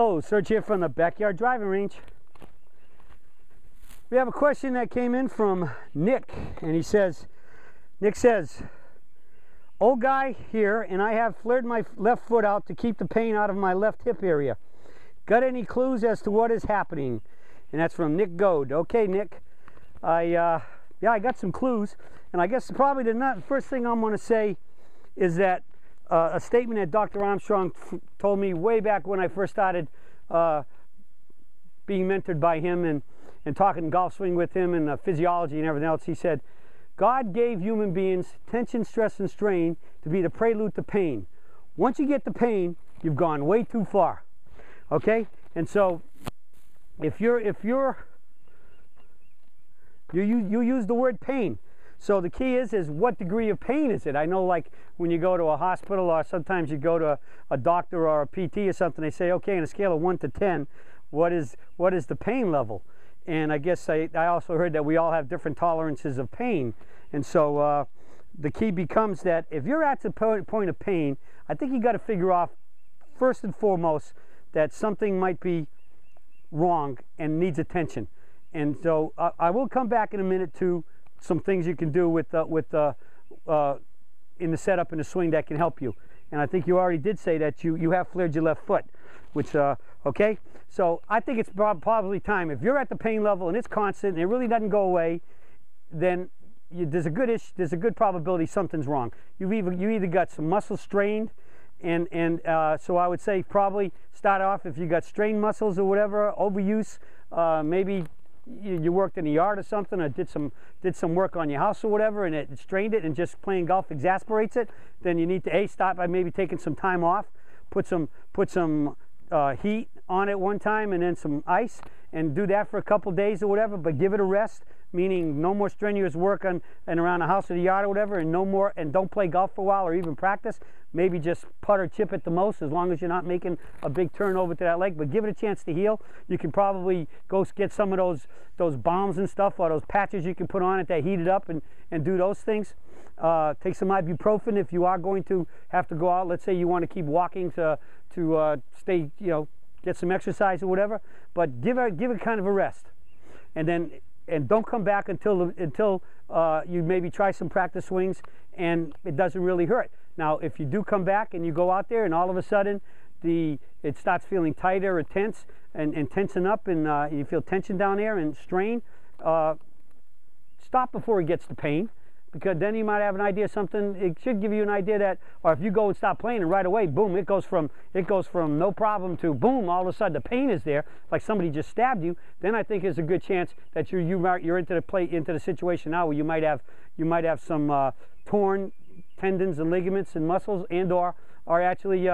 Hello, Serge here from the Backyard Driving Range. We have a question that came in from Nick, and Nick says, old guy here, and I have flared my left foot out to keep the pain out of my left hip area. Got any clues as to what is happening? And that's from Nick Goad. Okay, Nick, I got some clues, and I guess probably the first thing I'm going to say is that a statement that Dr. Armstrong told me way back when I first started being mentored by him and talking golf swing with him and physiology and everything else. He said, God gave human beings tension, stress, and strain to be the prelude to pain. Once you get the pain, you've gone way too far. Okay? And so if you use the word pain. So the key is what degree of pain is it? I know, like when you go to a hospital, or sometimes you go to a doctor or a PT or something, they say, okay, on a scale of 1 to 10, what is the pain level? And I guess I also heard that we all have different tolerances of pain. And so the key becomes that if you're at the point of pain, I think you got to figure off first and foremost that something might be wrong and needs attention. And so I will come back in a minute to some things you can do with in the setup and the swing that can help you. And I think you already did say that you have flared your left foot, which okay. So I think it's probably time. If you're at the pain level and it's constant and it really doesn't go away, then there's a good probability something's wrong. You either got some muscle strained, and so I would say probably start off if you got strained muscles or whatever, overuse, maybe you worked in the yard or something, or did some work on your house or whatever, and it strained it, and just playing golf exasperates it. Then you need to start by maybe taking some time off, put some heat on it one time, and then some ice, and do that for a couple days or whatever. But give it a rest, meaning no more strenuous work on and around the house or the yard or whatever, and don't play golf for a while or even practice. Maybe just putt or chip at the most, as long as you're not making a big turn over to that leg. But give it a chance to heal. You can probably go get some of those balms and stuff, or those patches you can put on it that heat it up and do those things. Take some ibuprofen if you are going to have to go out. Let's say you want to keep walking to stay, get some exercise or whatever. But give it kind of a rest, and don't come back until you maybe try some practice swings and it doesn't really hurt. Now, if you do come back and you go out there and all of a sudden it starts feeling tighter or tense and tension up, and you feel tension down there and strain, stop before it gets to pain, because then you might have an idea of something. It should give you an idea that, or if you go and stop playing and right away, boom, it goes from no problem to boom, all of a sudden the pain is there, like somebody just stabbed you. Then I think there's a good chance that you're into the situation now where you might have some torn tendons and ligaments and muscles, and or are actually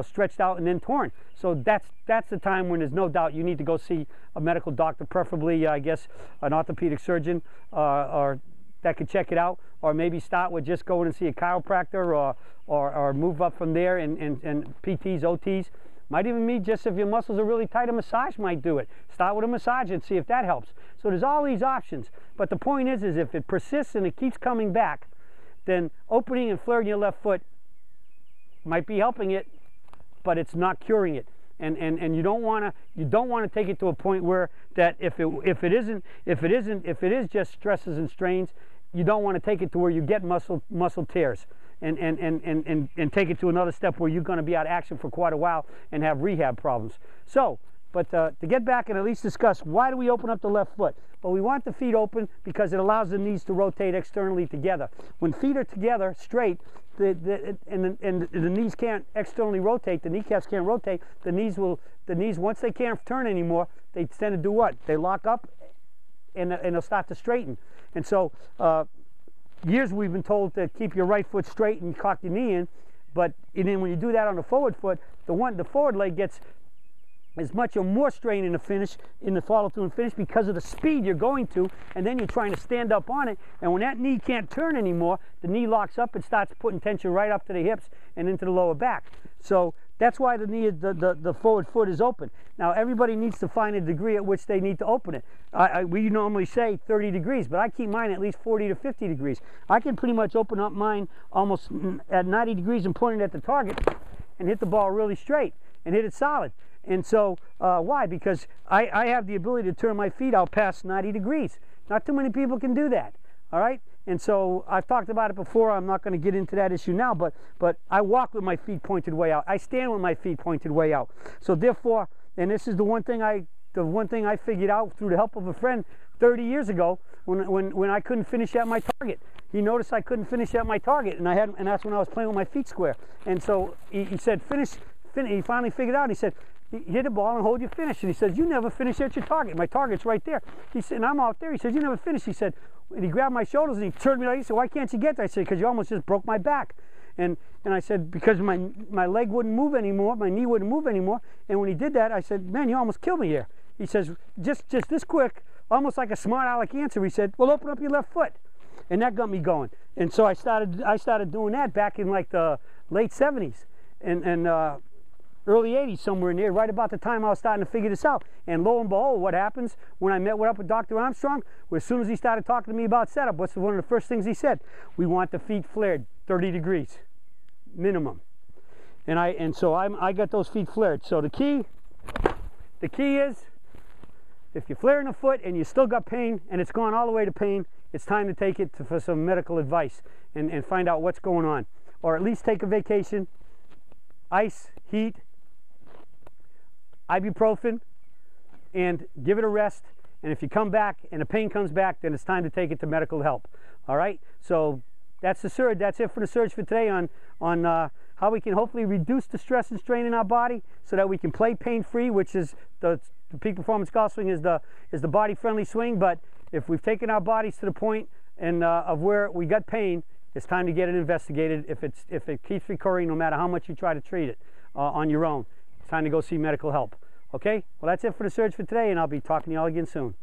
stretched out and then torn. So that's the time when there's no doubt you need to go see a medical doctor, preferably I guess an orthopedic surgeon, or that could check it out, or maybe start with just going and see a chiropractor, or move up from there, and PTs, OTs. Might even mean just if your muscles are really tight, a massage might do it. Start with a massage and see if that helps. So there's all these options. But the point is if it persists and it keeps coming back, then opening and flaring your left foot might be helping it, but it's not curing it. And you don't want to take it to a point where that if it is just stresses and strains, you don't want to take it to where you get muscle tears and take it to another step where you're going to be out of action for quite a while and have rehab problems. So, but to get back and at least discuss, why do we open up the left foot? Well, we want the feet open because it allows the knees to rotate externally together. When feet are together straight, and the knees can't externally rotate, the kneecaps can't rotate, the knees once they can't turn anymore, they tend to do what? They lock up and they'll start to straighten. And so years we've been told to keep your right foot straight and cock your knee in, but then when you do that on the forward foot, the forward leg gets as much or more strain in the follow through and finish, because of the speed you're going to, and then you're trying to stand up on it, and when that knee can't turn anymore, the knee locks up and starts putting tension right up to the hips and into the lower back. So that's why the forward foot is open. Now everybody needs to find a degree at which they need to open it. We normally say 30 degrees, but I keep mine at least 40 to 50 degrees. I can pretty much open up mine almost at 90 degrees and point it at the target and hit the ball really straight. and hit it solid. And so why? Because I have the ability to turn my feet out past 90 degrees. Not too many people can do that. All right? And so I've talked about it before. I'm not going to get into that issue now, but I walk with my feet pointed way out. I stand with my feet pointed way out. So therefore, and this is the one thing I figured out through the help of a friend 30 years ago when I couldn't finish at my target. He noticed I couldn't finish at my target, and that's when I was playing with my feet square. And so he said, finish. He finally figured out. He said, hit the ball and hold your finish. And he says, you never finish at your target. My target's right there. He said, and I'm out there. He says, you never finish. He said, and he grabbed my shoulders and he turned me like, he said, why can't you get there? I said, because you almost just broke my back. And I said, because my leg wouldn't move anymore, my knee wouldn't move anymore. And when he did that, I said, man, you almost killed me here. He says, just this quick, almost like a smart aleck answer. He said, well, open up your left foot. And that got me going. And so I started doing that back in like the late 70s and early 80s, somewhere in there, right about the time I was starting to figure this out. And lo and behold, what happens when I met up with Dr. Armstrong? Well, as soon as he started talking to me about setup, what's one of the first things he said? We want the feet flared 30 degrees minimum. And so I got those feet flared. So the key is, if you're flaring a foot and you still got pain and it's gone all the way to pain, it's time to take it for some medical advice and find out what's going on. Or at least take a vacation, ice, heat, ibuprofen, and give it a rest. And if you come back and the pain comes back, then it's time to take it to medical help. All right? So that's the surge. That's it for the surge for today on how we can hopefully reduce the stress and strain in our body so that we can play pain-free, which is the peak performance golf swing is the body-friendly swing. But if we've taken our bodies to the point of where we got pain, it's time to get it investigated. If it keeps recurring, no matter how much you try to treat it on your own, it's time to go see medical help. Okay? Well, that's it for the surge for today, and I'll be talking to you all again soon.